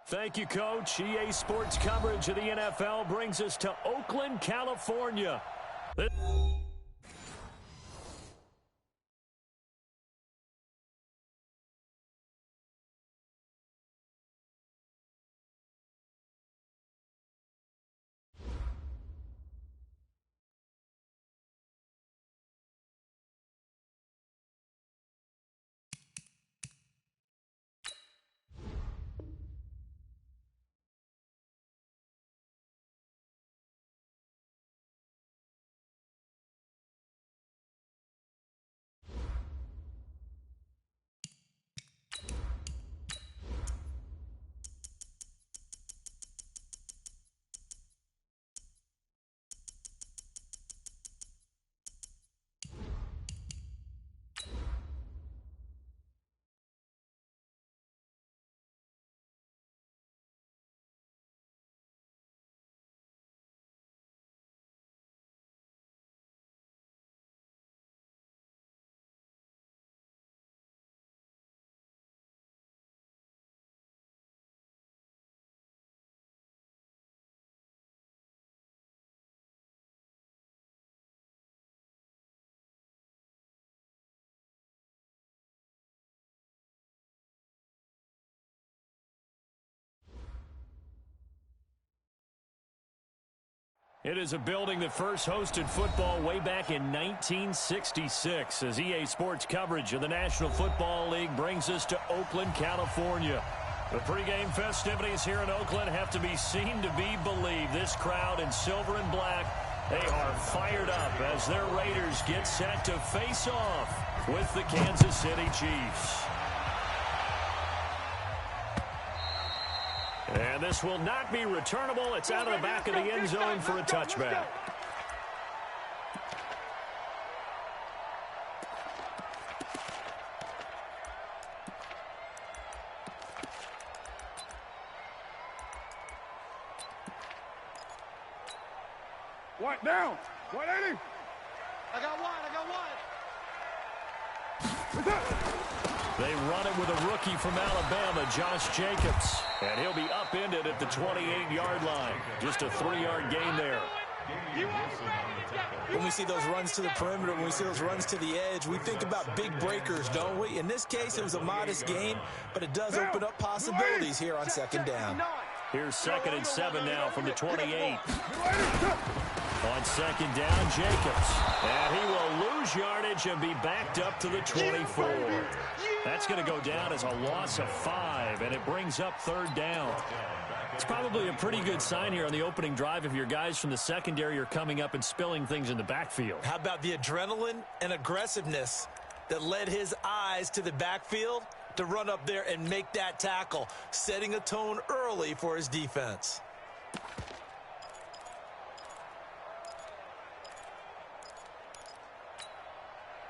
Thank you, Coach. EA Sports coverage of the NFL brings us to Oakland, California. It is a building that first hosted football way back in 1966 as EA Sports coverage of the National Football League brings us to Oakland, California. The pregame festivities here in Oakland have to be seen to be believed. This crowd in silver and black, they are fired up as their Raiders get set to face off with the Kansas City Chiefs. And this will not be returnable. It's out of the back of the end zone for a touchback. What down? 180. I got one. They run it with a rookie from Alabama, Josh Jacobs. And he'll be upended at the 28-yard line. Just a 3-yard gain there. When we see those runs to the perimeter, when we see those runs to the edge, we think about big breakers, don't we? In this case, it was a modest gain, but it does open up possibilities here on second down. Here's 2nd and 7 now from the 28. On second down, Jacobs. And he will lose yardage and be backed up to the 24. That's going to go down as a loss of 5, and it brings up 3rd down. It's probably a pretty good sign here on the opening drive if your guys from the secondary are coming up and spilling things in the backfield. How about the adrenaline and aggressiveness that led his eyes to the backfield to run up there and make that tackle, setting a tone early for his defense.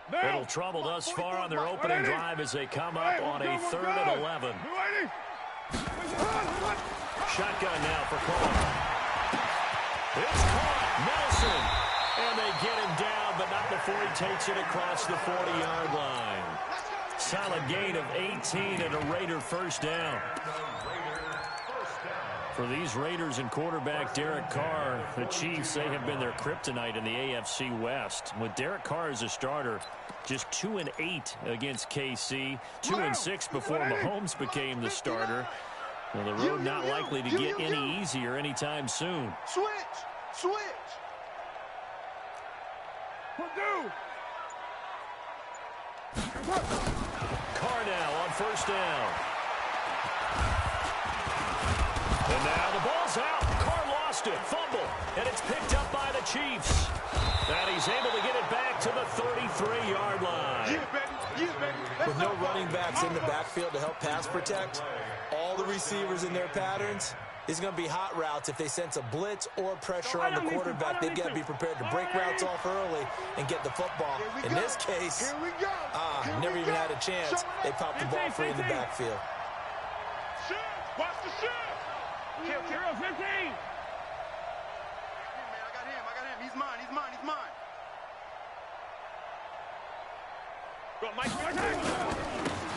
Little trouble thus far on their opening drive as they come up on a 3rd and 11. Shotgun now for Carr. It's caught. Nelson. And they get him down, but not before he takes it across the 40-yard line. Solid gain of 18 and a Raider first down. For these Raiders and quarterback Derek Carr, the Chiefs, they have been their kryptonite in the AFC West. With Derek Carr as a starter, just 2-8 against KC, 2-6 before Mahomes became the starter. Well, the road not likely to get any easier anytime soon. Switch. Carr now on first down. And now the ball's out. Carr lost it. Fumble. And it's picked up by the Chiefs. And he's able to get it back to the 33-yard line. With no running backs in the backfield to help pass protect, all the receivers in their patterns, it's going to be hot routes. If they sense a blitz or pressure on the quarterback, they've got to be prepared to break routes off early and get the football. In this case, never even had a chance. They popped the ball free in the backfield. Watch the shot. Kill. 15. I got him. He's mine. Go, Mike.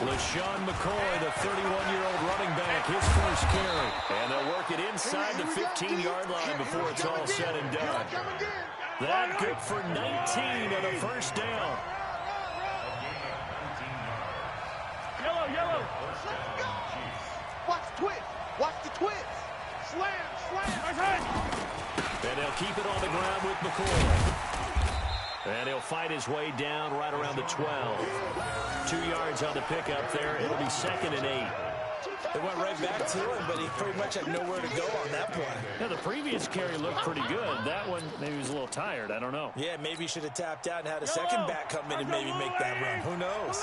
LaShawn McCoy, the 31-year-old running back, his first carry. And they'll work it inside the 15-yard line before it's all said and done. That good for 19 and a first down. Yellow. Watch the twist. Watch the twist. Slam. And they'll keep it on the ground with McCoy. And he'll fight his way down right around the 12. 2 yards on the pickup there. It'll be 2nd and 8. They went right back to him, but he pretty much had nowhere to go on that play. Yeah, the previous carry looked pretty good. That one, maybe he was a little tired. I don't know. Yeah, maybe he should have tapped out and had a second back come in and maybe make that run. Who knows?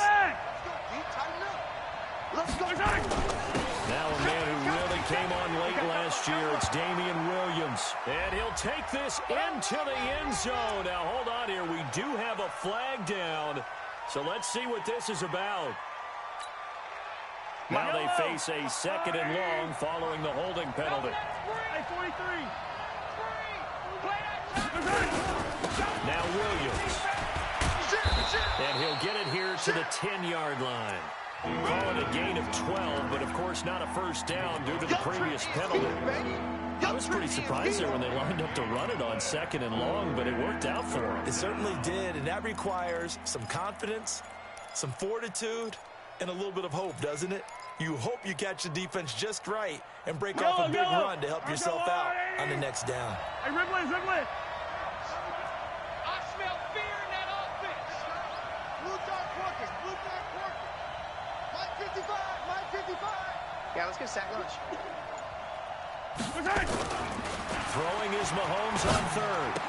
Let's go. Now a man who really came on late last year, it's Damian Williams. And he'll take this into the end zone. Now, hold on here. We do have a flag down. So let's see what this is about. Now they face a 2nd and long following the holding penalty. Now Williams. And he'll get it here to the 10-yard line. Call it a gain of 12, but of course not a first down due to the previous penalty. I was pretty surprised there when they lined up to run it on 2nd and long, but it worked out for them. It certainly did, and that requires some confidence, some fortitude, and a little bit of hope, doesn't it? You hope you catch the defense just right and break off a big run to help yourself out on the next down. Hey, Ridley. I smell fear in that offense. Blue dot working. Mike 55. Yeah, let's get sack lunch. Throwing is Mahomes on 3rd.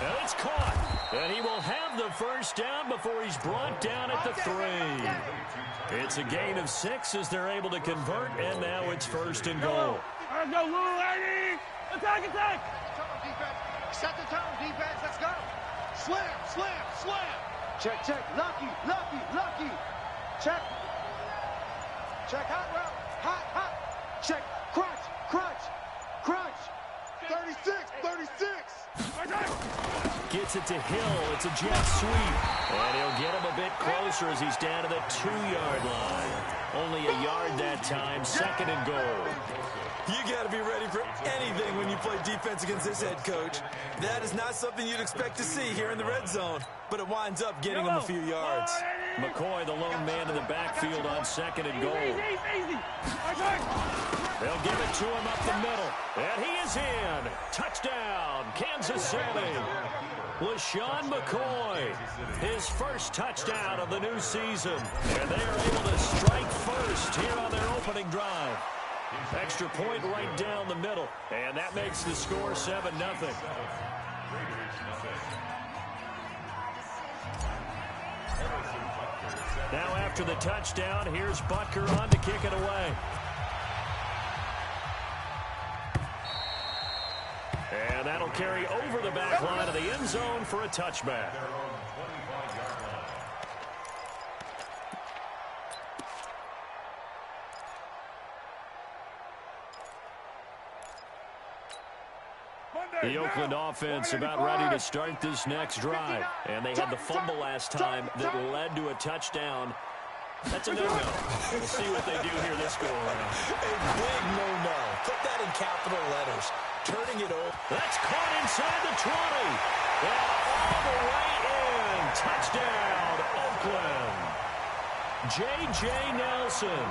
And it's caught. And he will have the first down before he's brought down at the 3. It's a gain of 6 as they're able to convert, and now it's 1st and goal. Let's go, little lady. Attack. Set the tone, defense. Let's go. Slam. Check. Lucky. Check. Hot route. Hot. Check. Crunch. 36. Gets it to Hill. It's a jet sweep. And he'll get him a bit closer as he's down to the 2-yard line. Only a yard that time. 2nd and goal. You got to be ready for anything when you play defense against this head coach. That is not something you'd expect to see here in the red zone, but it winds up getting him a few yards. McCoy, the lone man in the backfield on 2nd and goal. Easy. They'll give it to him up the middle. And he is in. Touchdown, Kansas City. LaShawn McCoy, his first touchdown of the new season. And they are able to strike first here on their opening drive. Extra point right down the middle. And that makes the score 7-0. Now after the touchdown, here's Butker on to kick it away. And that'll carry over the back line of the end zone for a touchback. The Oakland offense about ready to start this next drive. And they had the fumble last time that led to a touchdown. That's a no-no. We'll see what they do here this go-around. A big no-no. Put that in capital letters. Turning it over. That's caught inside the 20. And all the way in. Touchdown, Oakland. J.J. Nelson,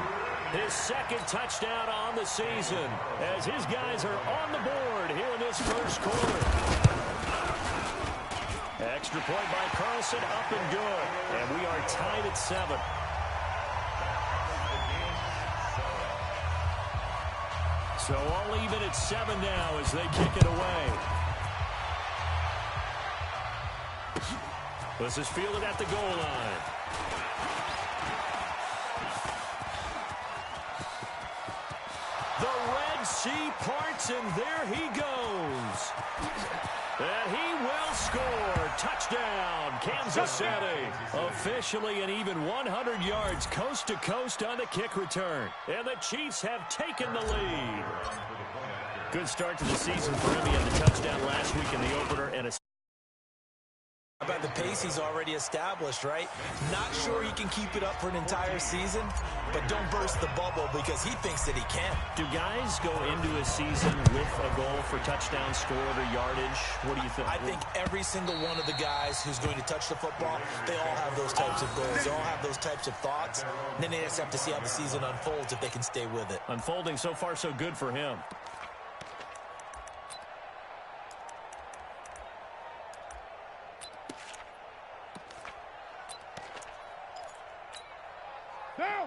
his 2nd touchdown on the season as his guys are on the board here in this first quarter. Extra point by Carlson, up and good. And we are tied at 7. So all even at 7 now as they kick it away. This is fielded at the goal line. The Red Sea parts, and there he goes. And he will score. Touchdown, Kansas City. Officially an even 100 yards coast to coast on the kick return. And the Chiefs have taken the lead. Good start to the season for him. He had the touchdown last week in the opener and a About the pace he's already established, right? Not sure he can keep it up for an entire season, but don't burst the bubble because he thinks that he can. Do guys go into a season with a goal for touchdown scored or yardage? What do you think? I think every single one of the guys who's going to touch the football, they all have those types of goals. They all have those types of thoughts. And then they just have to see how the season unfolds if they can stay with it. Unfolding so far so good for him.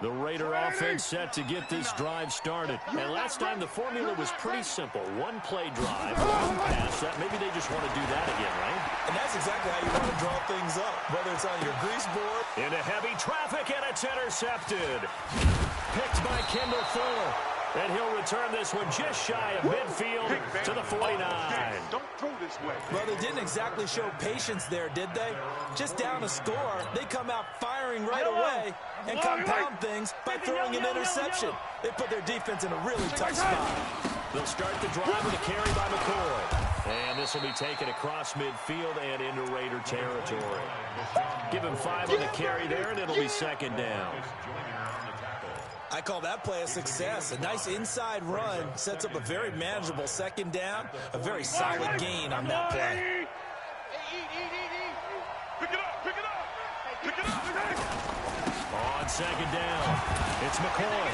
The Raider offense set to get this drive started. And last time the formula was pretty simple. One play drive, one pass. Maybe they just want to do that again, right? And that's exactly how you want to draw things up, whether it's on your grease board. Into heavy traffic, and it's intercepted. Picked by Kendall Fuller. And he'll return this one just shy of midfield to the 49. Don't throw this way. Well, they didn't exactly show patience there, did they? Just down a score, they come out firing right away and compound things by throwing an interception. They put their defense in a really tough spot. They'll start the drive with a carry by McCoy. And this will be taken across midfield and into Raider territory. Give him 5 on the carry there, and it'll be second down. I call that play a success. A nice inside run sets up a very manageable second down. A very solid gain on that play. Pick it up, pick it up, pick it up. On second down, it's McCoy.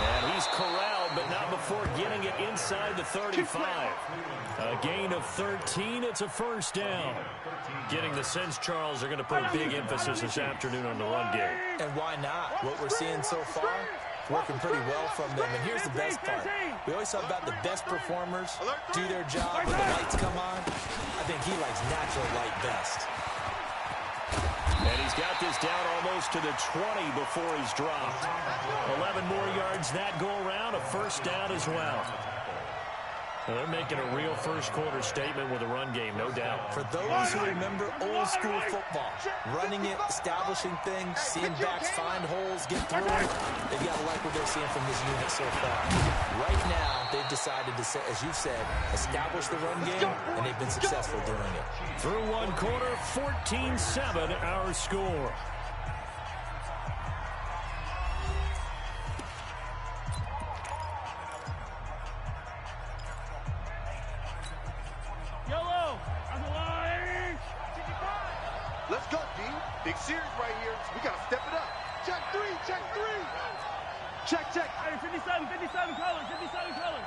And he's corralled, but not before getting it inside the 35. A gain of 13. It's a first down. Getting the sense, Charles, are going to put big emphasis this afternoon on the run game. And why not? What we're seeing so far, working pretty well from them. And here's the best part. We always talk about the best performers do their job when the lights come on. I think he likes natural light best. And he's got this down almost to the 20 before he's dropped. 11 more yards that go around, a first down as well. Well, they're making a real first-quarter statement with a run game, no doubt. For those who remember old-school football, running it, establishing things, seeing backs find holes, get through it, they've got to like what they're seeing from this unit so far. Right now, they've decided to, as you said, establish the run game, and they've been successful doing it. Through one quarter, 14-7 our score. Let's go, D. Big series right here. We got to step it up. Check three, check three. Check, check. Hey, 57 colors, 57 colors.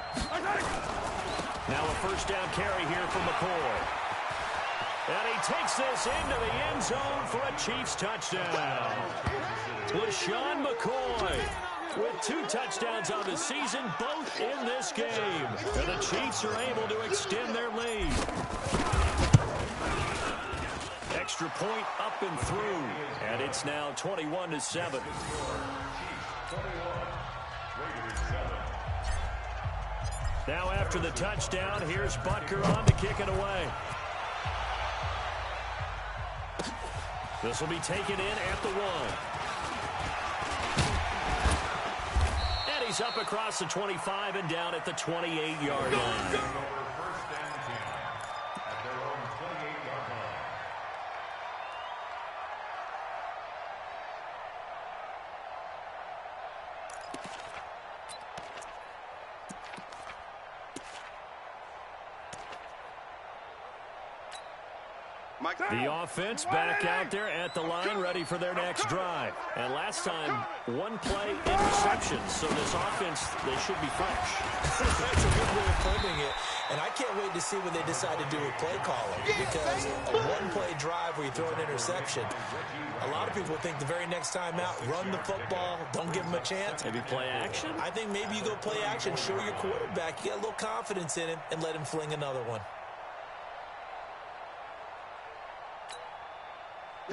Now a first down carry here for McCoy. And he takes this into the end zone for a Chiefs touchdown. LaShawn McCoy with 2 touchdowns on the season, both in this game. And the Chiefs are able to extend their lead. Extra point up and through, and it's now 21-7. Now after the touchdown, here's Butker on to kick it away. This will be taken in at the 1. And he's up across the 25 and down at the 28-yard line. The offense back out there at the line, ready for their next drive. And last time, 1 play interception. So this offense, they should be fresh. That's a good way of putting it. And I can't wait to see what they decide to do with play calling. Because a 1-play drive where you throw an interception, a lot of people think the very next time out, run the football, don't give them a chance. Maybe play action? I think maybe you go play action, show your quarterback, you get a little confidence in him, and let him fling another one.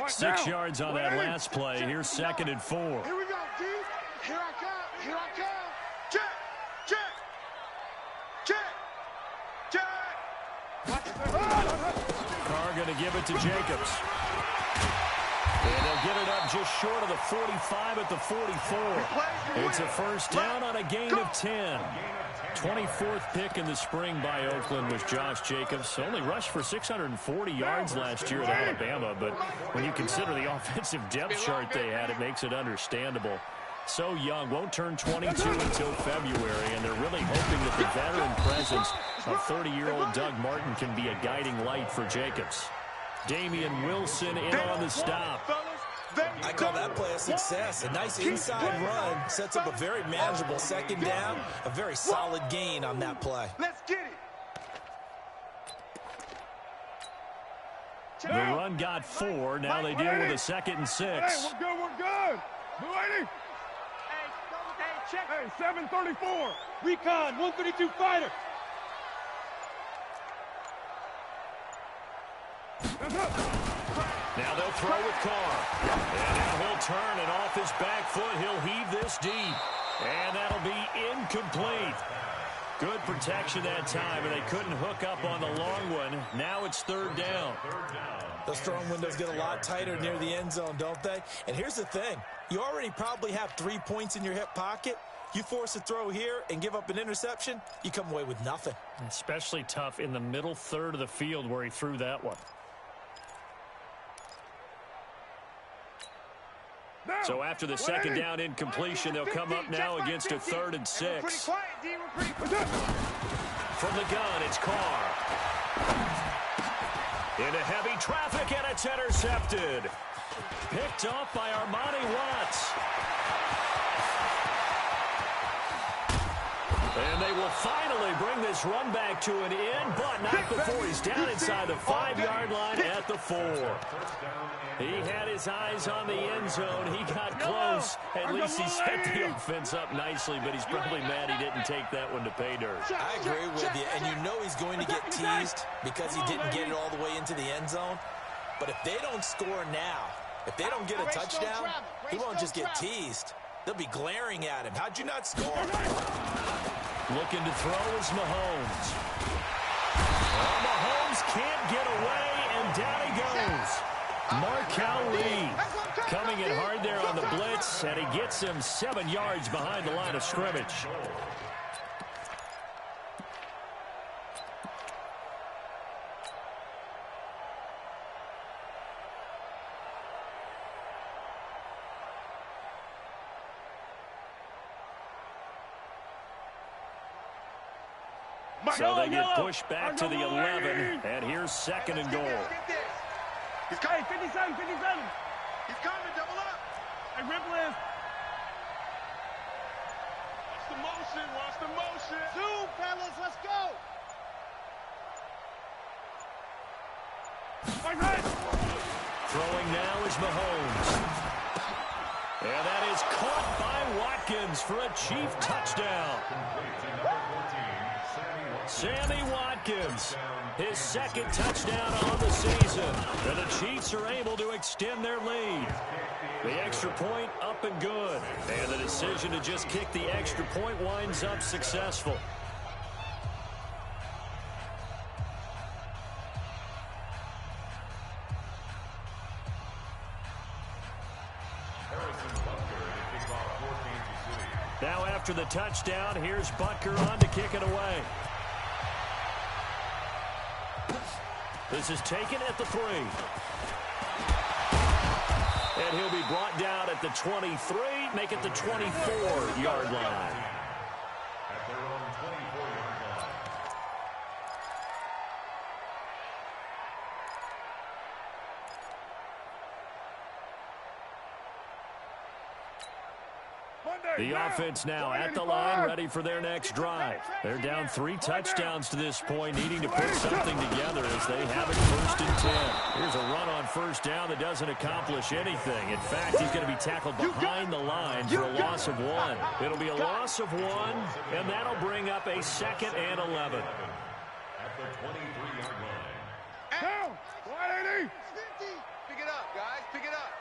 6 yards on that last play. Here's 2nd and 4. Here we go, D. Here I come. Here I come. Check. Check. Check. Check. Carr going to give it to Jacobs. And they'll get it up just short of the 45 at the 44. It's a first down on a gain of 10. 24th pick in the spring by Oakland was Josh Jacobs. Only rushed for 640 yards last year at Alabama, but when you consider the offensive depth chart they had, it makes it understandable. So young, won't turn 22 until February, and they're really hoping that the veteran presence of 30-year-old Doug Martin can be a guiding light for Jacobs. Damian Wilson in on the stop. I call that play a success. A nice inside run sets up a very manageable second down, a very solid gain on that play. Let's get it. The run got 4. Now they deal with a 2nd and 6. Hey, we're good, we're good. Blue 80. Hey, check. Hey, 734. Recon, 132 fighter. Now they'll throw with Carr. And now he'll turn, and off his back foot, he'll heave this deep. And that'll be incomplete. Good protection that time, and they couldn't hook up on the long one. Now it's 3rd down. Those throwing windows get a lot tighter near the end zone, don't they? And here's the thing. You already probably have 3 points in your hip pocket. You force a throw here and give up an interception, you come away with nothing. Especially tough in the middle third of the field where he threw that one. So after the 2nd down incompletion, they'll come up now against a 3rd and 6. From the gun, it's Carr. Into heavy traffic, and it's intercepted. Picked off by Armani Watts. And they will finally bring this run back to an end, but not before he's down inside the 5-yard line at the 4. He had his eyes on the end zone. He got close. At least he set the offense up nicely, but he's probably mad he didn't take that one to pay dirt. I agree with you, and you know he's going to get teased because he didn't get it all the way into the end zone. But if they don't score now, if they don't get a touchdown, he won't just get teased. They'll be glaring at him. How'd you not score? Looking to throw is Mahomes. Well, Mahomes can't get away, and down he goes. Markel Lee coming in hard there on the blitz, and he gets him 7 yards behind the line of scrimmage. So they get pushed back to the 11, and here's 2nd and goal. Hey, 57, 57. He's coming, double up. Hey, Ripple is. Watch the motion, watch the motion. Zoom, fellas, let's go. Throwing now is Mahomes. And that is caught by Watkins for a Chief touchdown. Sammy Watkins, his 2nd touchdown on the season. And the Chiefs are able to extend their lead. The extra point up and good. And the decision to just kick the extra point winds up successful. Now after the touchdown, here's Butker on to kick it away. This is taken at the 3. And he'll be brought down at the 23, make it the 24-yard line. At their own 24-yard line. The offense now at the line, ready for their next drive. They're down 3 touchdowns to this point, needing to put something together as they have it 1st and 10. Here's a run on 1st down that doesn't accomplish anything. In fact, he's going to be tackled behind the line for a loss of 1. It'll be a loss of 1, and that'll bring up a 2nd and 11. At the 23-yard line. Down, 180. Pick it up, guys, pick it up.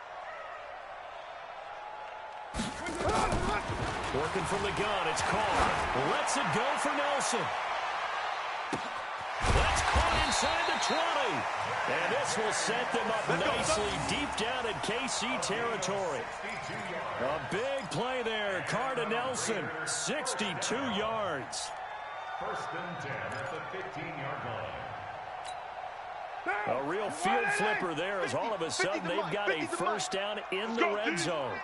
Working from the gun, it's Carr. Lets it go for Nelson. That's caught inside the 20. And this will set them up nicely deep down in KC territory. A big play there. Carr to Nelson, 62 yards. First and 10 at the 15-yard line. A real field flipper there as all of a sudden they've got a first down in the red zone.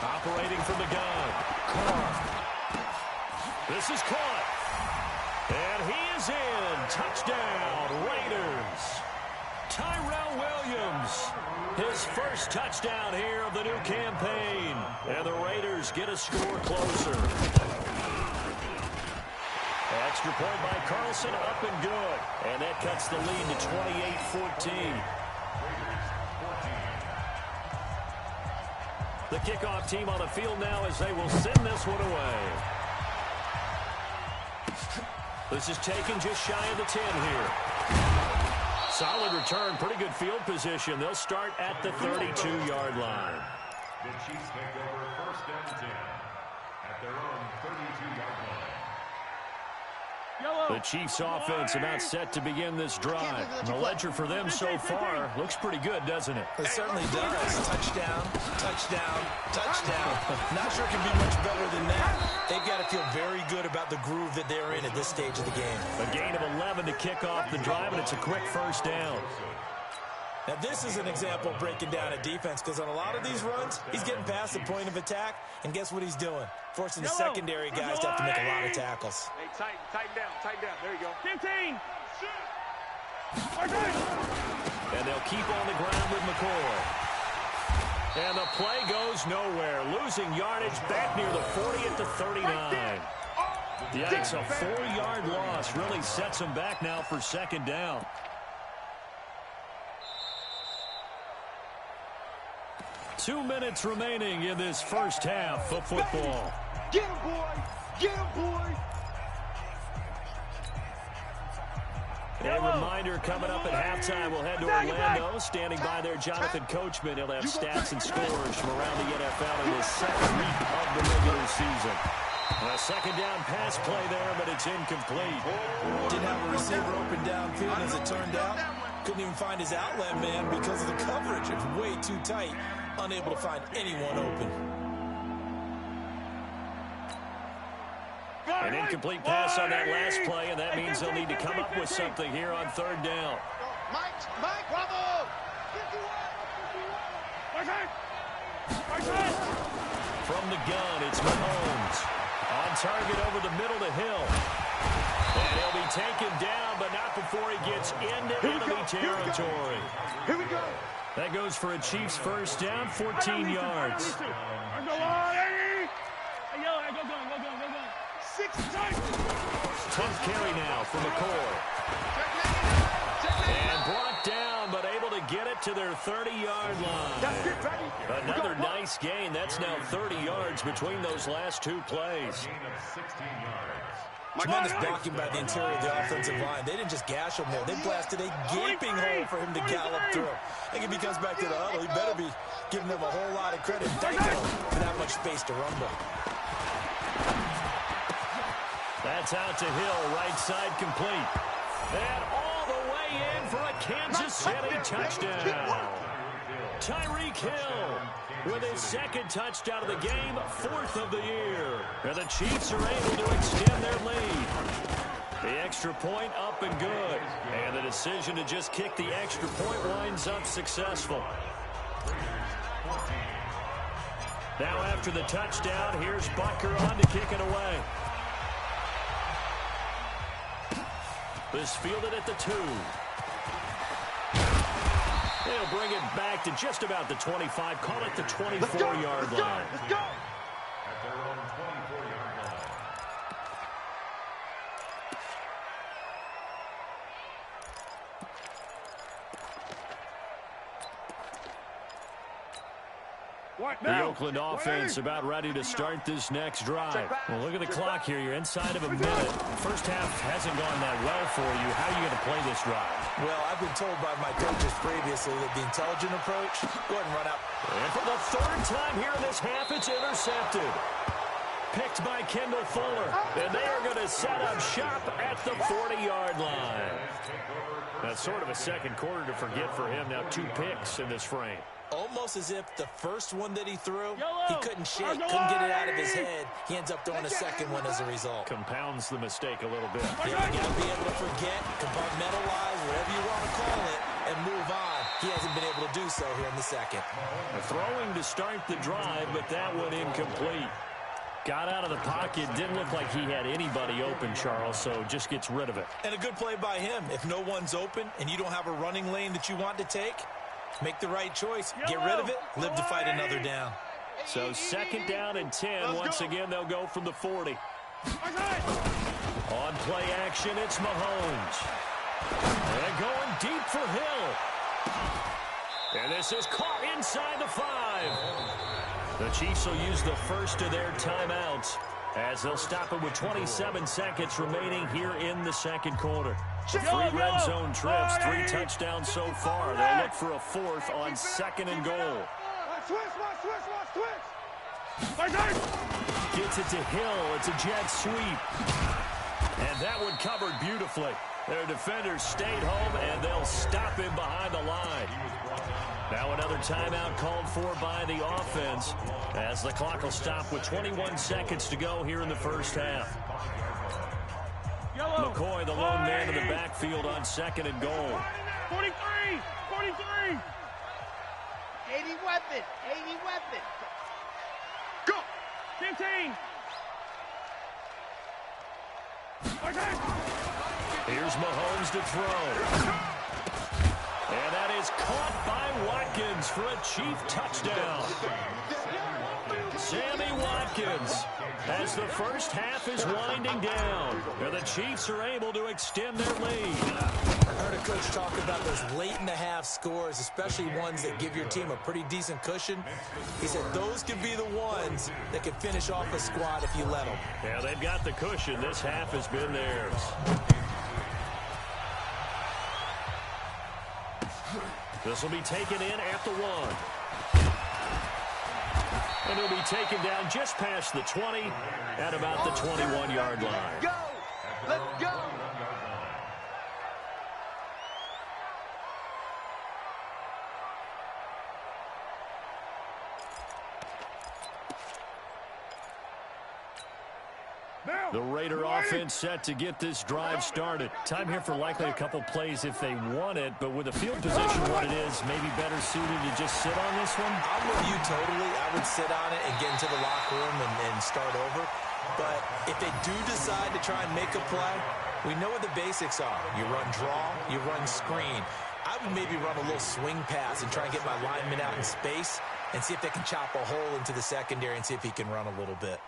Operating from the gun. This is caught. And he is in. Touchdown, Raiders. Tyrell Williams, his first touchdown here of the new campaign. And the Raiders get a score closer. Extra point by Carlson, up and good. And that cuts the lead to 28-14. The kickoff team on the field now as they will send this one away. This is taken just shy of the 10 here. Solid return, pretty good field position. They'll start at the 32-yard line. The Chiefs take over first and 10 at their own 32-yard line. The Chiefs offense about set to begin this drive. The ledger for them so far looks pretty good, doesn't it? It certainly does. Touchdown, touchdown, touchdown. Not sure it can be much better than that. They've got to feel very good about the groove that they're in at this stage of the game. A gain of 11 to kick off the drive, and it's a quick first down. Now, this is an example of breaking down a defense, because on a lot of these runs, he's getting past the point of attack, and guess what he's doing? Forcing the secondary guys to have to make a lot of tackles. Hey, tighten down. There you go. 15. And they'll keep on the ground with McCoy. And the play goes nowhere. Losing yardage back near the 40 at the 39. Yikes, a 4-yard loss really sets them back now for second down. Two minutes remaining in this first half of football. Get him, boy! Get him, boy! A reminder coming up at halftime, we'll head to Orlando. Standing by there, Jonathan Coachman. He'll have stats and scores from around the NFL in his second week of the regular season. A second down pass play there, but it's incomplete. Didn't have a receiver open downfield as it turned out. Couldn't even find his outlet man because of the coverage. It's way too tight. Unable to find anyone open. An incomplete pass on that last play, and that means they'll need to come up with something here on third down. Mike, bravo! From the gun, it's Mahomes. On target over the middle to Hill. And he'll be taken down, but not before he gets into enemy territory. Here we go! That goes for a Chiefs first down, 14 yards. Tough carry now for McCoy. And brought down, but able to get it to their 30-yard line. Another nice gain. That's now 30 yards between those last two plays. Gain of 16 yards. Tremendous blocking by the interior of the offensive line. They didn't just gash him there. They blasted a gaping hole for him to gallop through. I think if he comes back to the huddle, he better be giving them a whole lot of credit. Thank them for that much space to rumble. That's out to Hill, right side complete. And all the way in for a Kansas City touchdown. Tyreek Hill with his second touchdown of the game, 4th of the year. And the Chiefs are able to extend their lead. The extra point up and good. And the decision to just kick the extra point winds up successful. Now after the touchdown, here's Butker on to kick it away. This fielded at the 2. They'll bring it back to just about the 25. Call it the 24-yard line. Let's go! At their own 24-yard line. The Oakland offense about ready to start this next drive. Well, look at the clock here. You're inside of a minute. First half hasn't gone that well for you. How are you going to play this drive? Well, I've been told by my coaches previously that the intelligent approach, go ahead and run out. And for the third time here in this half, it's intercepted. Picked by Kendall Fuller. And they are going to set up shop at the 40-yard line. That's sort of a second quarter to forget for him. Now 2 picks in this frame. almost as if the first one that he threw, he couldn't shake, couldn't get it out of his head. He ends up throwing a second one as a result. Compounds the mistake a little bit. Yeah, you got to be able to forget, compartmentalize, whatever you want to call it, and move on. He hasn't been able to do so here in the second. Throwing to start the drive, but that one incomplete. Got out of the pocket. Didn't look like he had anybody open, Charles, so just gets rid of it. And a good play by him. If no one's open and you don't have a running lane that you want to take, make the right choice. Get rid of it. Live to fight another down. So 2nd down and 10. Once again, they'll go from the 40. On play action, it's Mahomes. And going deep for Hill. And this is caught inside the 5. The Chiefs will use the first of their timeouts as they'll stop it with 27 seconds remaining here in the second quarter. 3 red zone trips, 3 touchdowns so far. They'll look for a 4th on 2nd and goal. Gets it to Hill. It's a jet sweep. And that one covered beautifully. Their defenders stayed home, and they'll stop him behind the line. Now another timeout called for by the offense as the clock will stop with 21 seconds to go here in the first half. McCoy, the lone man in the backfield on 2nd and goal. 43! 43! 80 weapon! 80 weapon! Go! 15! Here's Mahomes to throw. And that is caught by Watkins for a Chief touchdown. Sammy Watkins, as the first half is winding down, and the Chiefs are able to extend their lead. I heard a coach talk about those late-in-the-half scores, especially ones that give your team a pretty decent cushion. He said those could be the ones that could finish off a squad if you let them. Yeah, they've got the cushion. This half has been theirs. This will be taken in at the 1. And he'll be taken down just past the 20 at about the 21-yard line. Go! Let's go! The Raider offense set to get this drive started. Time here for likely a couple plays if they want it, but with the field position what it is, maybe better suited to just sit on this one? I'm with you totally. I would sit on it and get into the locker room and start over. But if they do decide to try and make a play, we know what the basics are. You run draw, you run screen. I would maybe run a little swing pass and try and get my lineman out in space and see if they can chop a hole into the secondary and see if he can run a little bit.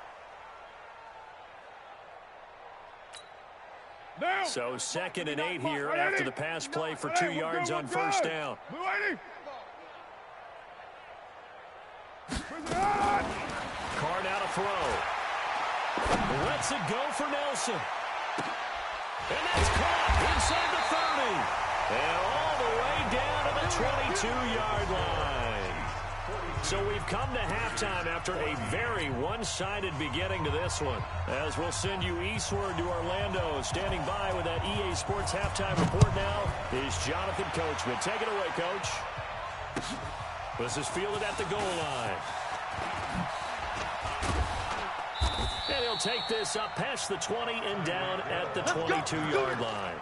So 2nd and 8 here after the pass play for 2 yards on first down. Carr now to throw. Lets it go for Nelson. And that's caught inside the 30. And all the way down to the 22-yard line. So we've come to halftime after a very one-sided beginning to this one. As we'll send you eastward to Orlando. Standing by with that EA Sports halftime report now is Jonathan Coachman. Take it away, Coach. This is fielded at the goal line. And he'll take this up past the 20 and down at the 22-yard line.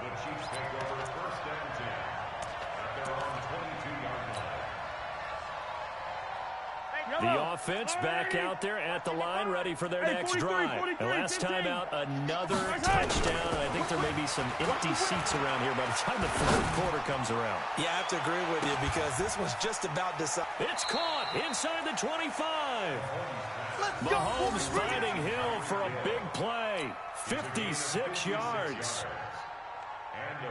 The offense back out there at the line, ready for their next drive. And last time out, another touchdown. And I think there may be some empty seats around here by the time the 4th quarter comes around. Yeah, I have to agree with you because this was just about decided. It's caught inside the 25. Mahomes finding Hill for a big play. 56 yards.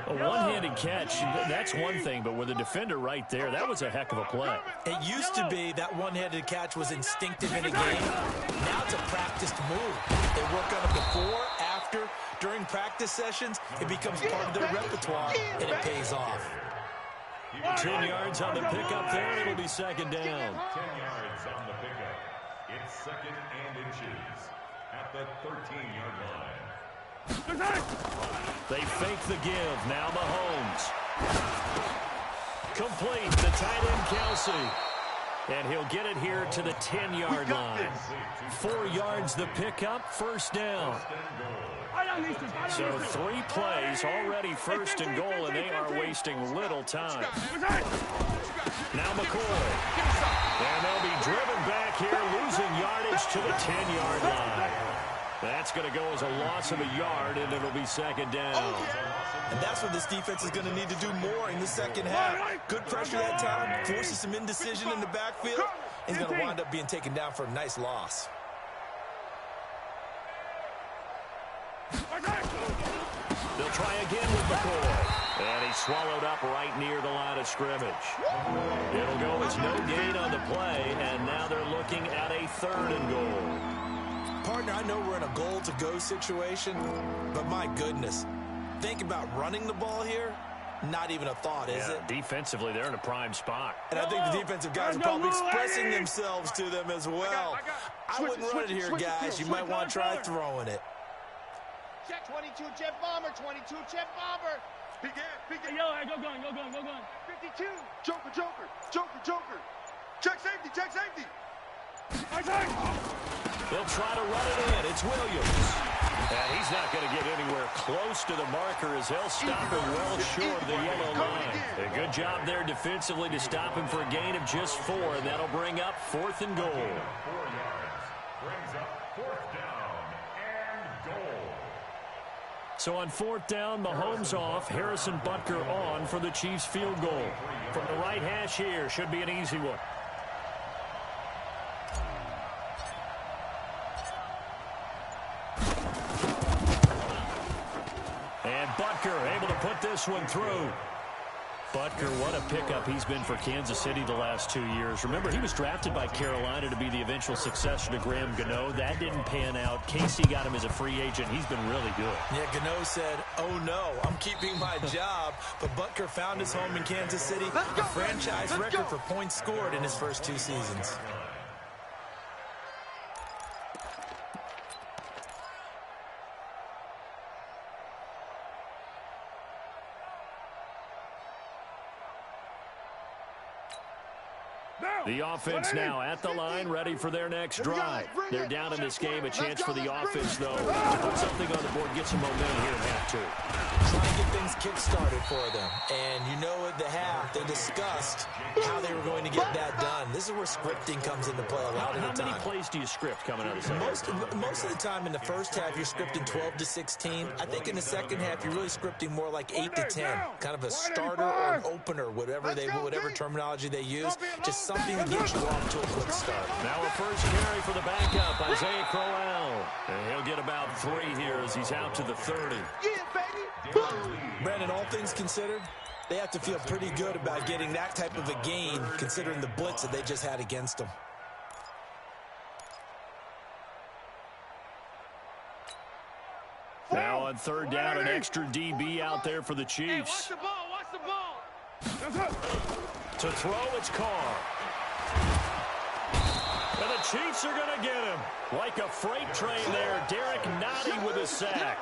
A one-handed catch, that's one thing, but with a defender right there, that was a heck of a play. It used to be that one-handed catch was instinctive in a game. Now it's a practiced move. They work on it before, after, during practice sessions. It becomes part of their repertoire, and it pays off. 10 yards on the pickup there, and it'll be 2nd down. 10 yards on the pickup. It's 2nd and inches at the 13-yard line. They fake the give. Now Mahomes. Complete. The tight end, Kelsey. And he'll get it here to the 10-yard line. 4 yards the pickup, first down. So 3 plays, already first and goal, and they are wasting little time. Now McCoy. And they'll be driven back here, losing yardage to the 10-yard line. That's going to go as a loss of a yard, and it'll be second down. And that's what this defense is going to need to do more in the second half. Good pressure that time, forces some indecision in the backfield. He's going to wind up being taken down for a nice loss. They'll try again with McCoy. And he's swallowed up right near the line of scrimmage. It'll go as no gain on the play, and now they're looking at a 3rd and goal. Partner, I know we're in a goal-to-go situation, but my goodness, think about running the ball here. Not even a thought, is it? Defensively, they're in a prime spot. And I think the defensive guys are probably expressing themselves to them as well. I wouldn't run it here, guys. You might want to try throwing it. Check 22, jet bomber, 22, jet bomber. Big air. Yo, go gun. 52. Joker. Check safety. They'll try to run it in. It's Williams. And he's not going to get anywhere close to the marker as they'll stop him well short of the yellow line. A good job there defensively to stop him for a gain of just 4, and that'll bring up 4th and goal. 4 yards brings up 4th down and goal. So on 4th down, Mahomes off, Harrison Butker on for the Chiefs field goal. From the right hash here, should be an easy one. And Butker able to put this one through. Butker, what a pickup he's been for Kansas City the last 2 years. Remember, he was drafted by Carolina to be the eventual successor to Graham Gano. That didn't pan out. Casey got him as a free agent. He's been really good. Yeah, Gano said, oh no, I'm keeping my job. But Butker found his home in Kansas City. A franchise record for points scored in his first 2 seasons. The offense now at the line, ready for their next drive. They're down in this game. A chance for the offense, though, to put something on the board, get some momentum here in half 2. Trying to get things kick-started for them. And you know at the half, they discussed how they were going to get that done. This is where scripting comes into play a lot of the time. How many plays do you script coming out of the second? Most of the time in the first half, you're scripting 12 to 16. I think in the second half, you're really scripting more like 8 to 10. Kind of a starter or an opener, whatever terminology they use. Just something to get you off to a quick start. Now a first carry for the backup, Isaiah Crowell. And he'll get about 3 here as he's out to the 30. Yeah, baby. Brandon, all things considered, they have to feel pretty good about getting that type of a gain, considering the blitz that they just had against them. Now on 3rd down, an extra DB out there for the Chiefs. Hey, watch the ball. To throw, it's Carr. And the Chiefs are going to get him. Like a freight train there, Derek Notty with a sack.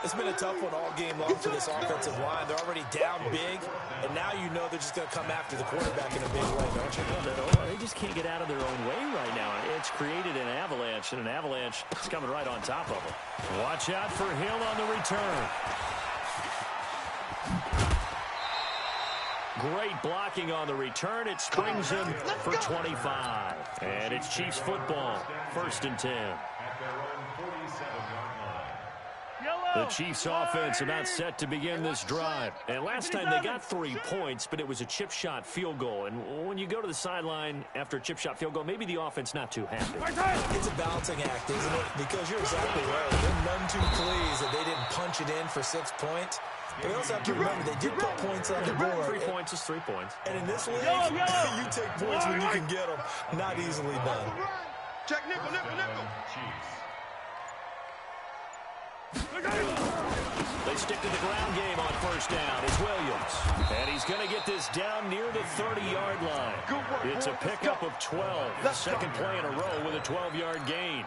It's been a tough one all game long for this offensive line. They're already down big, and now you know they're just going to come after the quarterback in a big way, don't you? They just can't get out of their own way right now. It's created an avalanche, and an avalanche is coming right on top of them. Watch out for Hill on the return. Great blocking on the return. It springs him for 25. And it's Chiefs football, 1st and 10. The Chiefs offense about set to begin this drive. And last time they got 3 points, but it was a chip shot field goal. And when you go to the sideline after a chip shot field goal, maybe the offense not too happy. It's a balancing act, isn't it? Because you're exactly right. They're none too pleased that they didn't punch it in for 6 points. But you also have to remember they did put points on the board. 3 points is 3 points. And in this league, you take points when you can get them. Not easily done. Check nickel. They stick to the ground game on 1st down. It's Williams. And he's going to get this down near the 30-yard line. It's a pickup of 12. The second play in a row with a 12-yard gain.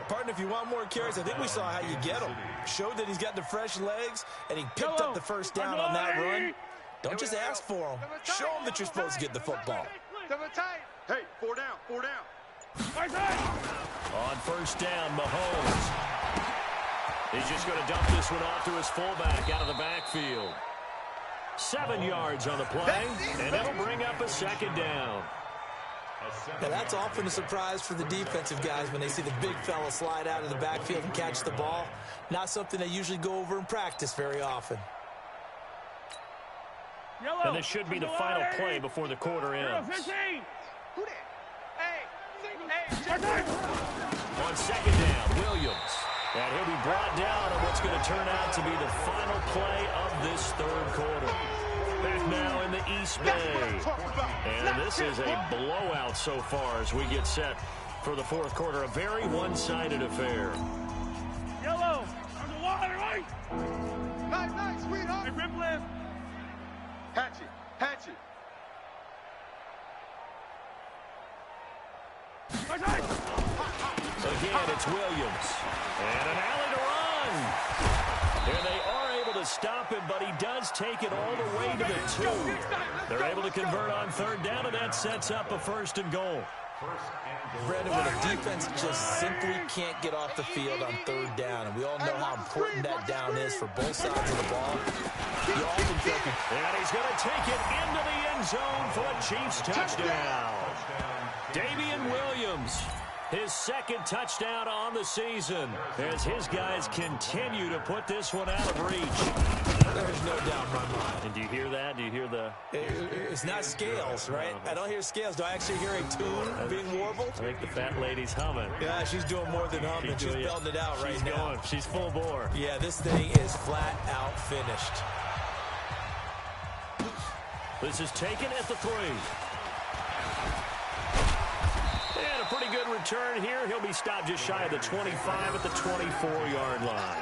Partner, if you want more carries, I think we saw how you get him. Showed that he's got the fresh legs, and he picked up the 1st down on that run. Don't just ask for him. Show him that you're supposed to get the football. Hey, four down, four down. On first down, Mahomes. He's just going to dump this one off to his fullback out of the backfield. 7 yards on the play, and it'll bring up a second down. Now, that's often a surprise for the defensive guys when they see the big fella slide out of the backfield and catch the ball. Not something they usually go over in practice very often. And this should be the final play before the quarter ends. On second down, Williams. And he'll be brought down on what's going to turn out to be the final play of this third quarter. Back now in the East Bay. And this is a blowout so far as we get set for the fourth quarter. A very one-sided affair. Yellow, on the water, right? Nice, sweetheart. Hey, rip left. Hatchet. Again, it's Williams. And an alley to run. And they are able to stop him, but he does take it all the way to the 2. They're able to convert on third down, and that sets up a first and goal. Brandon, when a defense just simply can't get off the field on third down, and we all know how important that down is for both sides of the ball, you often think, and he's going to take it into the end zone for a Chiefs touchdown. Damian Williams, his second touchdown on the season, as his guys continue to put this one out of reach. There's no doubt in my mind. And do you hear that? Do you hear the... It's not scales, right? I don't hear scales. Do I actually hear a tune being warbled? I think the fat lady's humming. Yeah, she's doing more than humming. She's belting it out right now. She's full bore. Yeah, this thing is flat out finished. This is taken at the 3. And a pretty good return here. He'll be stopped just shy of the 25 at the 24-yard line.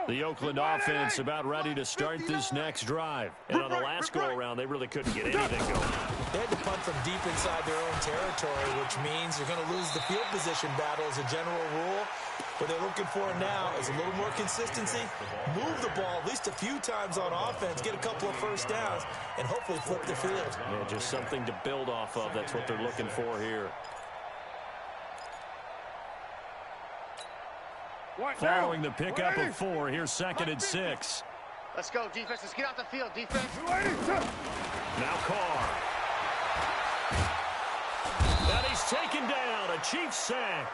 The Oakland offense about ready to start this next drive. And on the last go-around, they really couldn't get anything going. They had to punt from deep inside their own territory, which means they're going to lose the field position battle as a general rule. What they're looking for now is a little more consistency, move the ball at least a few times on offense, get a couple of first downs, and hopefully flip the field. Yeah, just something to build off of. That's what they're looking for here. Following the pickup of 4, here's 2nd and 6. Let's go, defense. Let's get out the field, defense. Now Carr. And he's taken down. A Chiefs sack.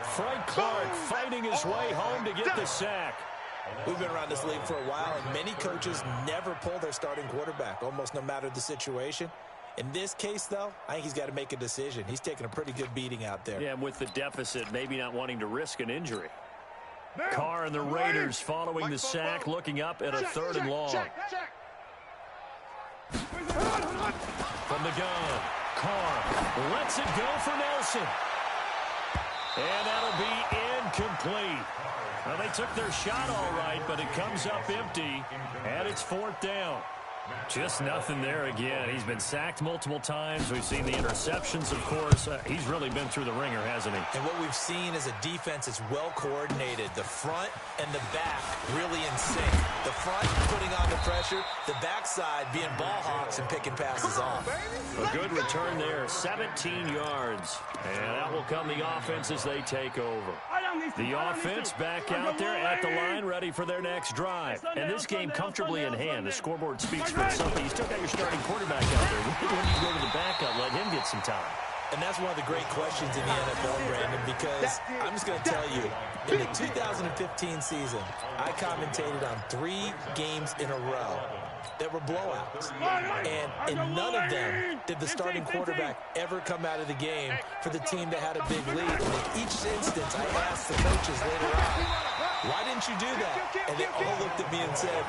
Frank Clark fighting his way home to get the sack. We've been around this league for a while, and many coaches never pull their starting quarterback, almost no matter the situation. In this case, though, I think he's got to make a decision. He's taking a pretty good beating out there. Yeah, and with the deficit, maybe not wanting to risk an injury. Carr and the Raiders following the sack, looking up at a 3rd and long. From the gun, Carr lets it go for Nelson. And that'll be incomplete. Well, they took their shot all right, but it comes up empty, and it's 4th down. Just nothing there again. He's been sacked multiple times. We've seen the interceptions, of course. He's really been through the ringer, hasn't he? And what we've seen is a defense that's well coordinated. The front and the back really in sync. The front putting on the pressure, the backside being ball hawks and picking passes off. A good return there, 17 yards. And that will come the offense as they take over. The offense back out there at the line, ready for their next drive. And this game comfortably in hand. The scoreboard speaks for itself. You still got your starting quarterback out there. When you go to the backup, let him get some time. And that's one of the great questions in the NFL, Brandon, because I'm just going to tell you, in the 2015 season, I commentated on 3 games in a row that were blowouts. And in none of them did the starting quarterback ever come out of the game for the team that had a big lead. And in each instance, I asked the coaches later on, why didn't you do that? And they all looked at me and said,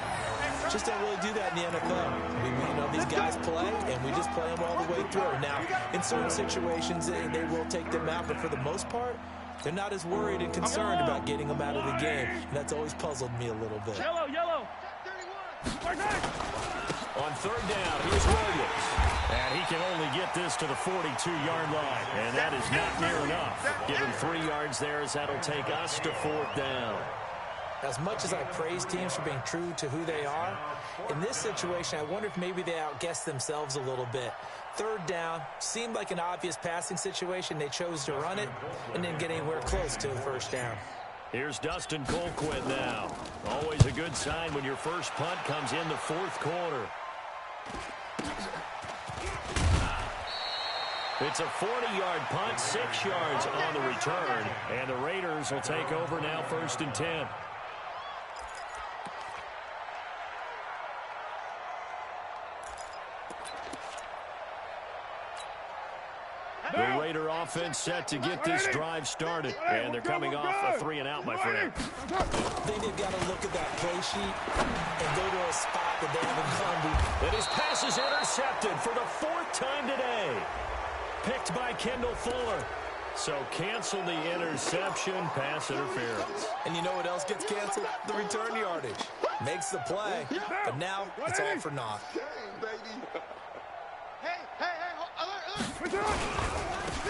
just don't really do that in the NFL. You know, these guys play, and we just play them all the way through. Now, in certain situations, they will take them out, but for the most part, they're not as worried and concerned about getting them out of the game, and that's always puzzled me a little bit. Yellow. On 3rd down, here's Williams. And he can only get this to the 42-yard line. And that is not near enough. Give him 3 yards there as that'll take us to 4th down. As much as I praise teams for being true to who they are, in this situation, I wonder if maybe they outguessed themselves a little bit. 3rd down seemed like an obvious passing situation. They chose to run it and didn't get anywhere close to the 1st down. Here's Dustin Colquitt now. Always a good sign when your first punt comes in the 4th quarter. It's a 40-yard punt, 6 yards on the return. And the Raiders will take over now 1st and 10. The Raider offense set to get this drive started. And they're coming off a 3-and-out, my friend. I think they've got to look at that play sheet and go to a spot that they haven't gone to. And his pass is intercepted for the 4th time today. Picked by Kendall Fuller. So cancel the interception, pass interference. And you know what else gets canceled? The return yardage. Makes the play, but now it's all for naught.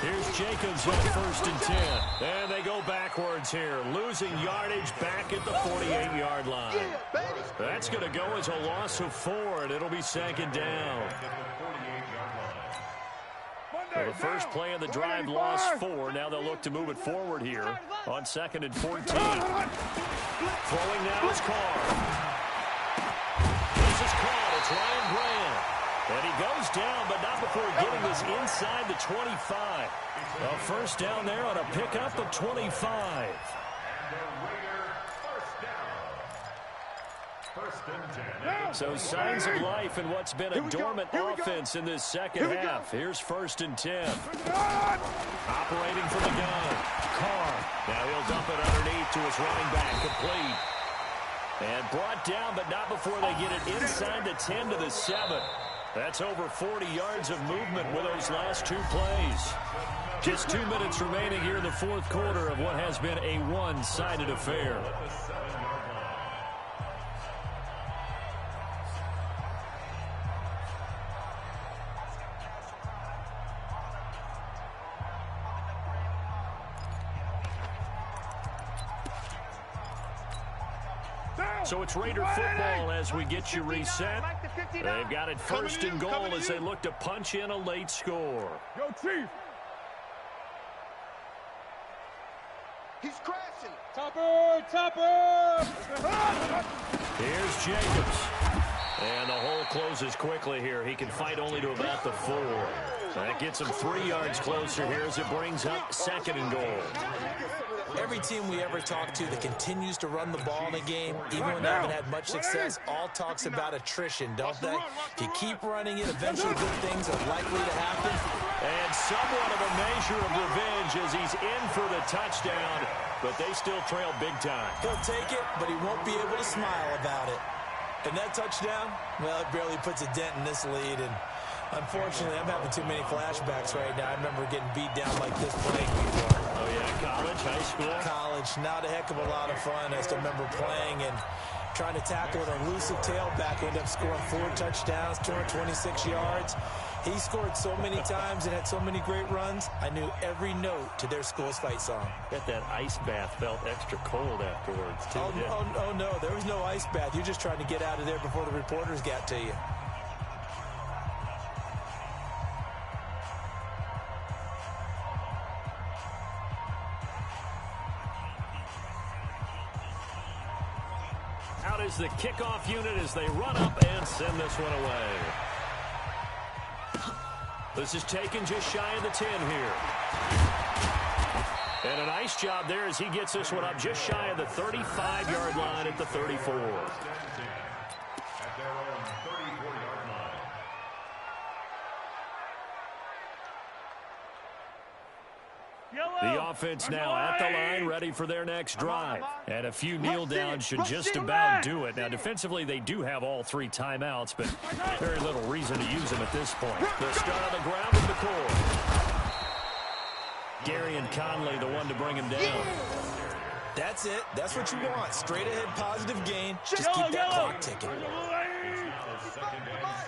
Here's Jacobs on 1st and 10. And they go backwards here. Losing yardage back at the 48-yard line. That's going to go as a loss of 4, and it'll be 2nd down. Well, the first play of the drive lost 4. Now they'll look to move it forward here on 2nd and 14. Throwing now is Carr. This is caught. It's Ryan Graham. And he goes down, but not before getting this inside the 25. A 1st down there on a pickup of 25. So signs of life in what's been a dormant offense in this second half. Here's 1st and 10. Operating from the gun. Carr. Now he'll dump it underneath to his running back. Complete. And brought down, but not before they get it inside the 10 to the 7. That's over 40 yards of movement with those last 2 plays. Just 2 minutes remaining here in the 4th quarter of what has been a one-sided affair. So it's Raider football as we get you reset. They've got it 1st and goal as they look to punch in a late score. Go, Chief. He's crashing. Topper. Here's Jacobs. And the hole closes quickly here. He can fight only to about the 4. That gets him 3 yards closer here as it brings up 2nd and goal. Every team we ever talk to that continues to run the ball in a game, even when they haven't had much success, all talks about attrition, don't they? If you keep running it, eventually good things are likely to happen. And somewhat of a measure of revenge as he's in for the touchdown, but they still trail big time. He'll take it, but he won't be able to smile about it. And that touchdown, well, it barely puts a dent in this lead, and unfortunately, I'm having too many flashbacks right now. I remember getting beat down like this playing before. Oh, yeah, college, high school? College, not a heck of a lot of fun. I still remember playing and trying to tackle an elusive tailback who ended up scoring 4 touchdowns, 226 yards. He scored so many times and had so many great runs, I knew every note to their school's fight song. Bet that ice bath felt extra cold afterwards, too. Oh, no, there was no ice bath. You're just trying to get out of there before the reporters got to you. Out is the kickoff unit as they run up and send this one away. This is taken just shy of the 10 here. And a nice job there as he gets this one up just shy of the 35-yard line at the 34. The offense now at the line, ready for their next drive. And a few kneel downs should just about do it. Now, defensively, they do have all 3 timeouts, but very little reason to use them at this point. The start on the ground with the core. Gary and Conley, the one to bring him down. That's it. That's what you want. Straight ahead, positive gain. Just keep that clock ticking.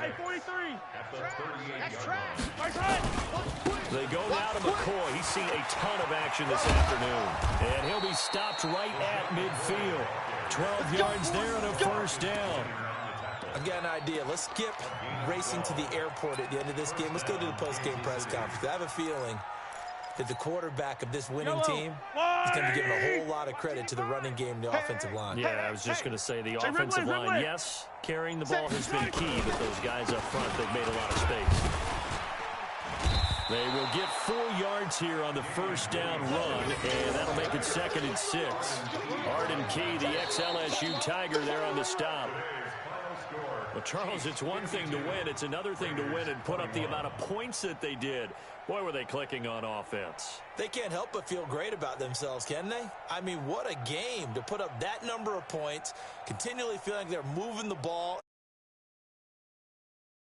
Hey, 43. At the 38-yard trash. line. Nice hit. They go now to McCoy. He's seen a ton of action this afternoon. And he'll be stopped right at midfield. 12 yards there and a first down. I've got an idea. Let's skip racing to the airport at the end of this game. Let's go to the post-game press conference. I have a feeling that the quarterback of this winning team is going to be giving a whole lot of credit to the running game and the offensive line. Yeah, I was just going to say the offensive line, yes, carrying the ball has been key, but those guys up front, they've made a lot of space. They will get 4 yards here on the first down run, and that'll make it 2nd and 6. Arden Key, the ex-LSU Tiger, there on the stop. Well, Charles, it's one thing to win. It's another thing to win and put up the amount of points that they did. Boy, were they clicking on offense. They can't help but feel great about themselves, can they? I mean, what a game to put up that number of points, continually feeling like they're moving the ball.